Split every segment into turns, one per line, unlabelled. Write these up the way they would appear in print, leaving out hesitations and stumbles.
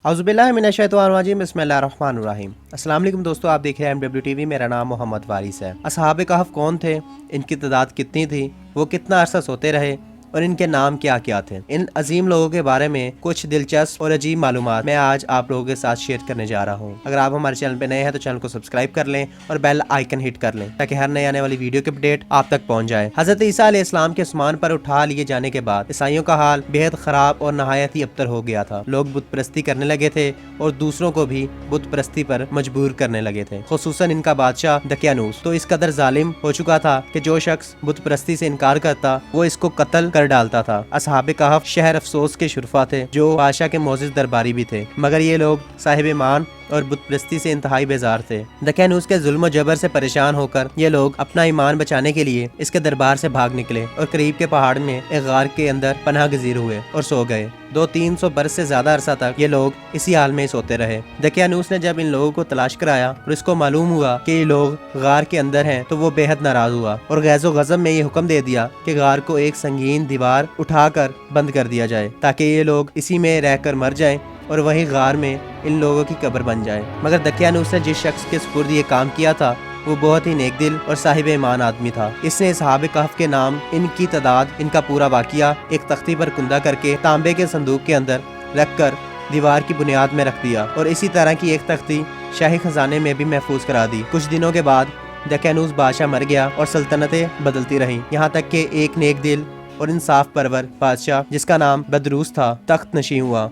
औज़ुबिल्लाहिमिनश्शैतानिर्रजीम बिस्मिल्लाहिर्रहमानिर्रहीम। अस्सलाम वालेकुम दोस्तों, आप देख रहे हैं MWTV। मेरा नाम मोहम्मद वारिस है। असहाब कहफ कौन थे, इनकी तादाद कितनी थी, वो कितना अरसा सोते रहे और इनके नाम क्या क्या थे। इन अजीम लोगों के बारे में कुछ दिलचस्प और अजीब मालूमात मैं आज आप लोगों के साथ शेयर करने जा रहा हूँ। अगर आप हमारे चैनल पे नए हैं तो चैनल को सब्सक्राइब कर लें और बेल आइकन हिट कर लें ताकि हर नए आने वाली वीडियो की अपडेट आप तक पहुँच जाए। हज़रत ईसा अलैहिस्सलाम के आसमान पर उठा लिए जाने के बाद ईसाइयों का हाल बेहद खराब और नहायत ही अबतर हो गया था। लोग बुत परस्ती करने लगे थे और दूसरों को भी बुत परस्ती पर मजबूर करने लगे थे। खुसूसन इनका बादशाह दकियानूस तो इस कदर जालिम हो चुका था कि जो शख्स बुत परस्ती से इनकार करता वो इसको कत्ल कर डालता था। असहाब कहफ शहर अफसोस के शुरफा थे जो बादशाह के मोअज़्ज़िज़ दरबारी भी थे, मगर ये लोग साहिब ईमान और बुत परस्ती से इंतहाई बेजार थे। दकियानूस के जुल्म और जबर से परेशान होकर ये लोग अपना ईमान बचाने के लिए इसके दरबार से भाग निकले और करीब के पहाड़ में एक गार के अंदर पनाह गजीर हुए और सो गए। 200-300 बरस से ज्यादा अरसा तक ये लोग इसी हाल में सोते रहे। दकियानूस ने जब इन लोगों को तलाश कराया और इसको मालूम हुआ कि ये लोग गार के अंदर हैं तो वो बेहद नाराज हुआ और गैज़ो गज़ब में ये हुक्म दे दिया कि गार को एक संगीन दीवार उठाकर बंद कर दिया जाए ताकि ये लोग इसी में रहकर मर जाएं और वही गार में इन लोगों की कब्र बन जाए। मगर दकियानूस ने जिस शख्स के सुपुर्द ये काम किया था वो बहुत ही नेक दिल और साहिब ईमान आदमी था। इसने असहाब कहफ के नाम, इनकी तादाद, इनका पूरा वाकिया एक तख्ती पर कुंदा करके तांबे के संदूक के अंदर रख कर दीवार की बुनियाद में रख दिया और इसी तरह की एक तख्ती शाही खजाने में भी महफूज करा दी। कुछ दिनों के बाद दकियानूस बादशाह मर गया और सल्तनतें बदलती रहीं, यहाँ तक कि एक नेक दिल और इंसाफ परवर बादशाह जिसका नाम बदरूस था तख्त नशी हुआ,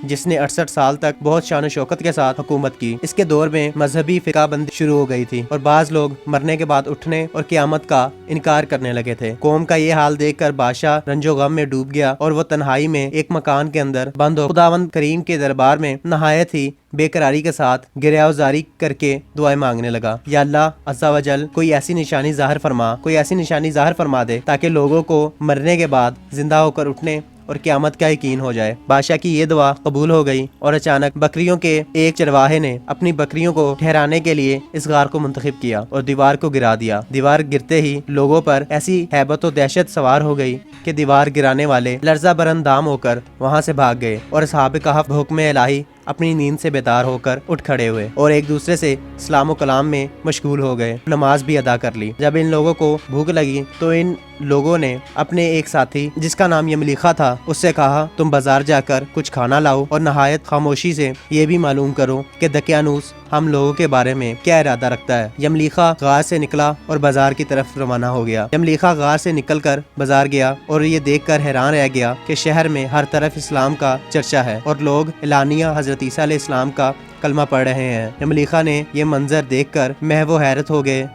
जिसने 68 साल तक बहुत शान शौकत के साथ हुकूमत की। इसके दौर में मजहबी फिकाबंदी शुरू हो गई थी और बाज लोग मरने के बाद उठने और क़यामत का इनकार करने लगे थे। कौम का ये हाल देखकर बादशाह रंजो गम में डूब गया और वो तन्हाई में एक मकान के अंदर बंद हो खुदावंद करीम के दरबार में नहायत ही बेकरारी के साथ गिरयावजारी करके दुआएं मांगने लगा। या अल्लाह अज़्ज़ा वजल कोई ऐसी निशानी ज़ाहिर फरमा दे ताकि लोगों को मरने के बाद जिंदा होकर उठने और क़यामत का यकीन हो जाए। बादशाह की ये दुआ कबूल हो गई और अचानक बकरियों के एक चरवाहे ने अपनी बकरियों को ठहराने के लिए इस गार को मुंतखब किया और दीवार को गिरा दिया। दीवार गिरते ही लोगों पर ऐसी हैबत और दहशत सवार हो गई कि दीवार गिराने वाले लर्जा बरंदाम होकर वहाँ से भाग गए और असहाब कहफ हुक्म इलाही अपनी नींद से बेदार होकर उठ खड़े हुए और एक दूसरे से सलाम कलाम में मशगूल हो गए। नमाज भी अदा कर ली। जब इन लोगों को भूख लगी तो इन लोगों ने अपने एक साथी जिसका नाम यमलीखा था उससे कहा, तुम बाजार जाकर कुछ खाना लाओ और नहायत खामोशी से ये भी मालूम करो कि दकियानूस हम लोगों के बारे में क्या इरादा रखता है। यमलीखा गार से निकला और बाजार की तरफ रवाना हो गया। यमलीखा गार से निकलकर बाजार गया और ये देखकर हैरान रह गया कि शहर में हर तरफ इस्लाम का चर्चा है और लोग एलानिया हजरत ईसा अलैहिस्सलाम का कलमा पढ़ रहे हैं। यमलीखा ने ये मंजर देखकर महव हैरत हो गए।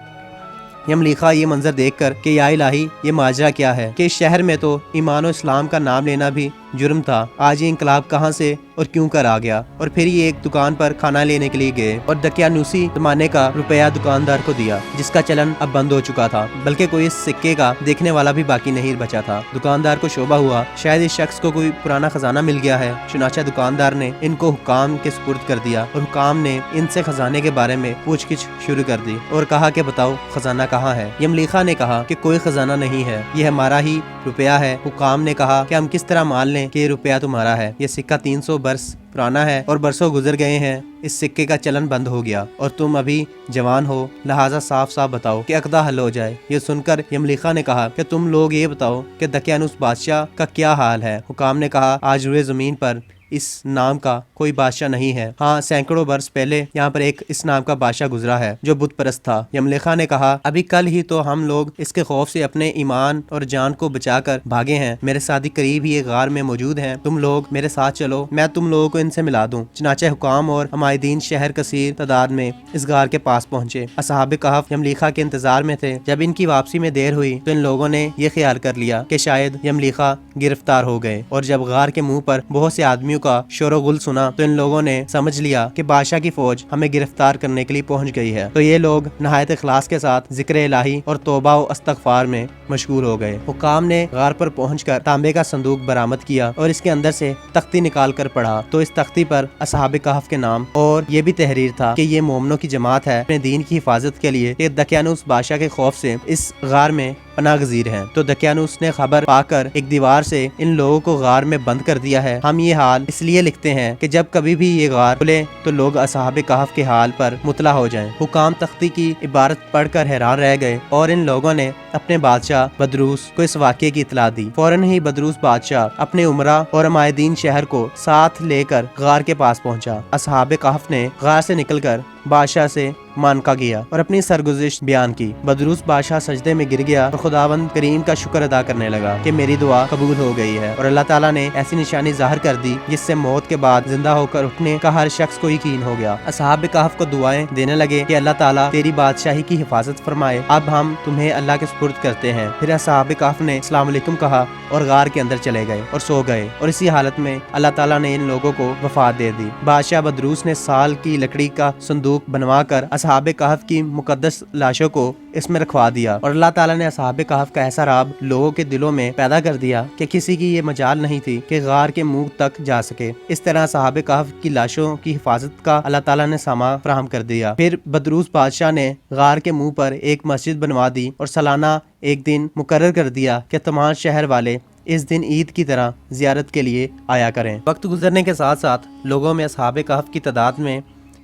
यमलीखा ये मंजर देखकर कि या इलाही ये माजरा क्या है कि इस शहर में तो ईमान और इस्लाम का नाम लेना भी जुर्म था, आज ये इंकलाब कहाँ से और क्यों कर आ गया। और फिर ये एक दुकान पर खाना लेने के लिए गए और दकियानूसी ज़माने का रुपया दुकानदार को दिया जिसका चलन अब बंद हो चुका था, बल्कि कोई इस सिक्के का देखने वाला भी बाकी नहीं बचा था। दुकानदार को शोभा हुआ शायद इस शख्स को कोई पुराना खजाना मिल गया है। चुनाचा दुकानदार ने इनको हुकाम के सुपुर्द कर दिया और हुकाम ने इनसे खजाने के बारे में पूछगिछ शुरू कर दी और कहा कि बताओ खजाना कहाँ है। यमलीखा ने कहा कि कोई खजाना नहीं है, ये हमारा ही रुपया है। हुकाम ने कहा कि हम किस तरह मान लें कि ये रुपया तुम्हारा है। ये सिक्का 300 बरस पुराना है और बरसों गुजर गए हैं, इस सिक्के का चलन बंद हो गया और तुम अभी जवान हो, लिहाजा साफ साफ बताओ कि अक़दा हल हो जाए। ये सुनकर यमलीखा ने कहा कि तुम लोग ये बताओ कि दकियानूस बादशाह का क्या हाल है। हुकाम ने कहा, आज रुए ज़मीन पर इस नाम का कोई बादशाह नहीं है। हाँ, सैकड़ों बरस पहले यहाँ पर एक इस नाम का बादशाह गुजरा है जो बुत परस्त था। यमलीखा ने कहा, अभी कल ही तो हम लोग इसके खौफ से अपने ईमान और जान को बचाकर भागे हैं। मेरे साथी करीब ही एक गार में मौजूद हैं, तुम लोग मेरे साथ चलो, मैं तुम लोगों को इनसे मिला दूं। चुनाचे हुकाम और हमायदीन शहर कसीर तादाद में इस गार के पास पहुंचे। असहाब कहफ यमलीखा के इंतजार में थे। जब इनकी वापसी में देर हुई तो इन लोगों ने ये ख्याल कर लिया कि शायद यमलीखा गिरफ्तार हो गए और जब गार के मुंह पर बहुत से आदमियों का शोरगुल सुना तो इन लोगों ने समझ लिया कि बादशाह की फौज हमें गिरफ्तार करने के लिए पहुंच गई है। तो ये लोग नहायत इखलास के साथ जिक्र इलाही और तौबा व इस्तग़फ़ार में मशगूल हो गए। हुकाम ने गार पर पहुंचकर तांबे का संदूक बरामद किया और इसके अंदर से तख्ती निकाल कर पढ़ा तो इस तख्ती पर असहाब कहफ के नाम और ये भी तहरीर था कि ये मोमनों की जमात है अपने दीन की हिफाजत के लिए दकियानूस बादशाह के खौफ से इस गार में पनाह गजीर हैं। तो दकियानूस ने खबर पाकर एक दीवार से इन लोगों को गार में बंद कर दिया है। हम ये हाल इसलिए लिखते हैं कि जब कभी भी ये गार खुले तो लोग असहाबे कहफ के हाल पर मुतला हो जाएं। हुकाम तख्ती की इबारत पढ़कर हैरान रह गए और इन लोगों ने अपने बादशाह बदरूस को इस वाक़े की इतला दी। फौरन ही बदरूस बादशाह अपने उमरा और अमायदीन शहर को साथ लेकर गार के पास पहुंचा। असहाबे कहफ ने गार से निकलकर बादशाह से मानका गया और अपनी सरगुज़िश्त बयान की। बदरूस बादशाह सजदे में गिर गया और खुदावंद करीम का शुक्र अदा करने लगा कि मेरी दुआ कबूल हो गई है और अल्लाह ताला ने ऐसी निशानी जाहिर कर दी जिससे मौत के बाद जिंदा होकर उठने का हर शख्स को यकीन हो गया। असहाब कहफ को दुआएं देने लगे कि अल्लाह ताला तेरी बादशाही की हिफाजत फरमाए, अब हम तुम्हें अल्लाह के सुपुर्द करते हैं। फिर असहाब कहफ ने अस्सलाम वालेकुम कहा और गार के अंदर चले गए और सो गए और इसी हालत में अल्लाह ताला ने इन लोगों को वफात दे दी। बादशाह बदरूस ने साल की लकड़ी का संदूक बनवाकर असहाब कहफ की मुकद्दस लाशों को इसमें रखवा दिया और अल्लाह ताला ने असहाब कहफ का ऐसा राब लोगों के दिलों में पैदा कर दिया कि किसी की ये मजाल नहीं थी कि गार के मुंह तक जा सके। इस तरह असहाब कहफ की लाशों की हिफाजत का अल्लाह ताला ने सामा फराहम कर दिया। फिर बदरूस बादशाह ने गार के मुंह पर एक मस्जिद बनवा दी और सालाना एक दिन मुकर्रर कर दिया कि तमाम शहर वाले इस दिन ईद की तरह जियारत के लिए आया करें। वक्त गुजरने के साथ साथ लोगों में असहाब कहफ की तादाद में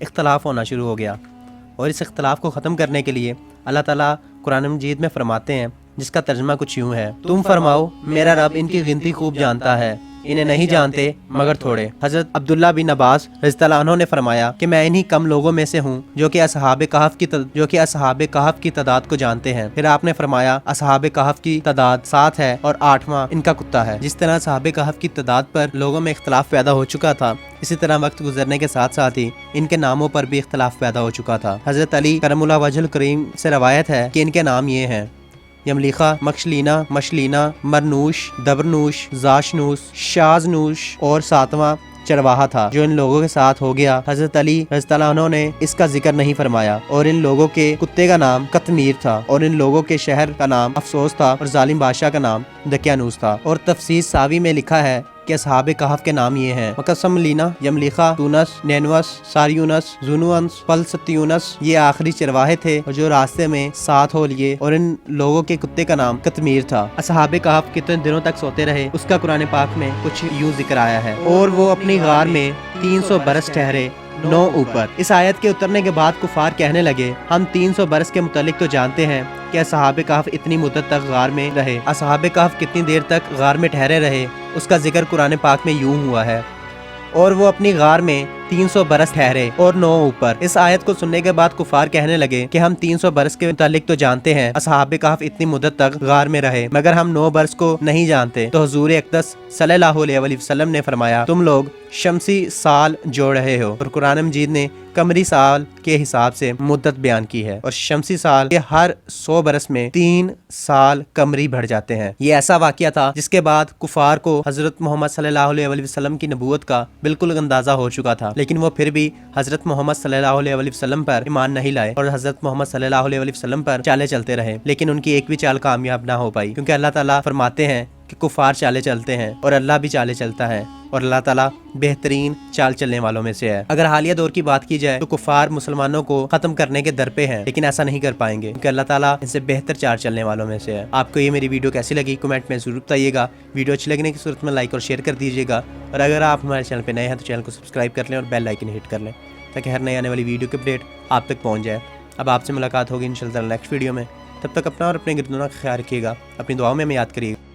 इख्तलाफ होना शुरू हो गया और इस इख्तलाफ को ख़त्म करने के लिए अल्लाह ताला कुरान मजीद में फरमाते हैं, जिसका तर्जुमा कुछ यूँ है, तुम फरमाओ मेरा रब इनकी गिनती खूब जानता है, इन्हें नहीं जानते मगर थोड़े। हजरत अब्दुल्ला बिन अब्बास रज़ियल्लाहु अन्हु ने फरमाया कि मैं इन्हीं कम लोगों में से हूँ जो कि असहाब कहफ की तादाद को जानते हैं। फिर आपने फरमाया असहाब कहफ की तादाद 7 है और 8वां इनका कुत्ता है। जिस तरह असहाब कहफ की तादाद पर लोगों में इख्तलाफ पैदा हो चुका था, इसी तरह वक्त गुजरने के साथ साथ ही इनके नामों पर भी इख्तलाफ पैदा हो चुका था। हजरत अली करमुल्लाह वजहुल करीम से रवायत है कि इनके नाम ये हैं, यमलीखा, मखशलीना, मशलीना, मरनूश, दबरनूश, जाशनूश, शाजनूश और 7वां चरवाहा था जो इन लोगों के साथ हो गया। हजरत अली रज़ियल्लाहु अन्हु ने इसका जिक्र नहीं फरमाया और इन लोगों के कुत्ते का नाम कतमीर था और इन लोगों के शहर का नाम अफसोस था और जालिम बादशाह का नाम दकियानूस था। और तफसीर सावी में लिखा है कि असहाब कहफ के नाम ये हैं, मकसमलीना, यमलीखा, तूनस, नैनवस, सारियूनस, जुनुअंस, पलसतियूनस, ये आखिरी चरवाहे थे और जो रास्ते में साथ हो लिए और इन लोगों के कुत्ते का नाम कतमीर था। असहाब कहफ कितने दिनों तक सोते रहे उसका कुरान पाक में कुछ यूं जिक्र आया है, और वो अपनी गार में 300 बरस ठहरे 9 ऊपर। इस आयत के उतरने के बाद कुफार कहने लगे, हम 300 बरस के मुतालिक तो जानते हैं कि असहाब कहफ इतनी मुद्दत तक गार में रहे, असहाब कहफ कितनी देर तक गार में ठहरे रहे उसका जिक्र कुरान पाक में यूं हुआ है, और वो अपनी गार में 300 बरस ठहरे और 9 ऊपर। इस आयत को सुनने के बाद कुफार कहने लगे कि हम 300 बरस के मुतालिक तो जानते हैं असहाब कहफ इतनी मुद्दत तक गार में रहे, मगर हम 9 बरस को नहीं जानते। तो हुजूर अक़दस सल्लल्लाहु अलैहि वसल्लम ने फरमाया, तुम लोग शमसी साल जोड़ रहे हो। और कुरान मजीद ने कमरी साल के हिसाब से मुद्दत बयान की है और शमसी साल के हर 100 बरस में 3 साल कमरी बढ़ जाते हैं। ये ऐसा वाकया था जिसके बाद कुफार को हजरत मोहम्मद सल्लल्लाहु अलैहि वसल्लम की नबूवत का बिल्कुल अंदाजा हो चुका था, लेकिन वो फिर भी हजरत मोहम्मद सल्लल्लाहु अलैहि वसल्लम पर ईमान नहीं लाए और हजरत मोहम्मद सल्लल्लाहु अलैहि वसल्लम पर चाले चलते रहे, लेकिन उनकी एक भी चाल कामयाब ना हो पाई, क्योंकि अल्लाह ताला फरमाते हैं कि कुफार चाले चलते हैं और अल्लाह भी चाले चलता है और अल्लाह ताला बेहतरीन चाल चलने वालों में से है। अगर हालिया दौर की बात की जाए तो कुफार मुसलमानों को खत्म करने के दर पे हैं, लेकिन ऐसा नहीं कर पाएंगे क्योंकि अल्लाह ताला इनसे बेहतर चाल चलने वालों में से है। आपको ये मेरी वीडियो कैसी लगी कमेंट में जरूर बताइएगा। वीडियो अच्छी लगने की सूरत में लाइक और शेयर कर दीजिएगा, और अगर आप हमारे चैनल पर नए हैं तो चैनल को सब्सक्राइब कर लें और बेल आइकन हिट कर लें ताकि हर नई आने वाली वीडियो की अपडेट आप तक पहुँच जाए। अब आपसे मुलाकात होगी इंशाल्लाह नेक्स्ट वीडियो में। तब तक अपना और अपने गिरदों का ख्याल रखिएगा, अपनी दुआओं में हमें याद करिएगा।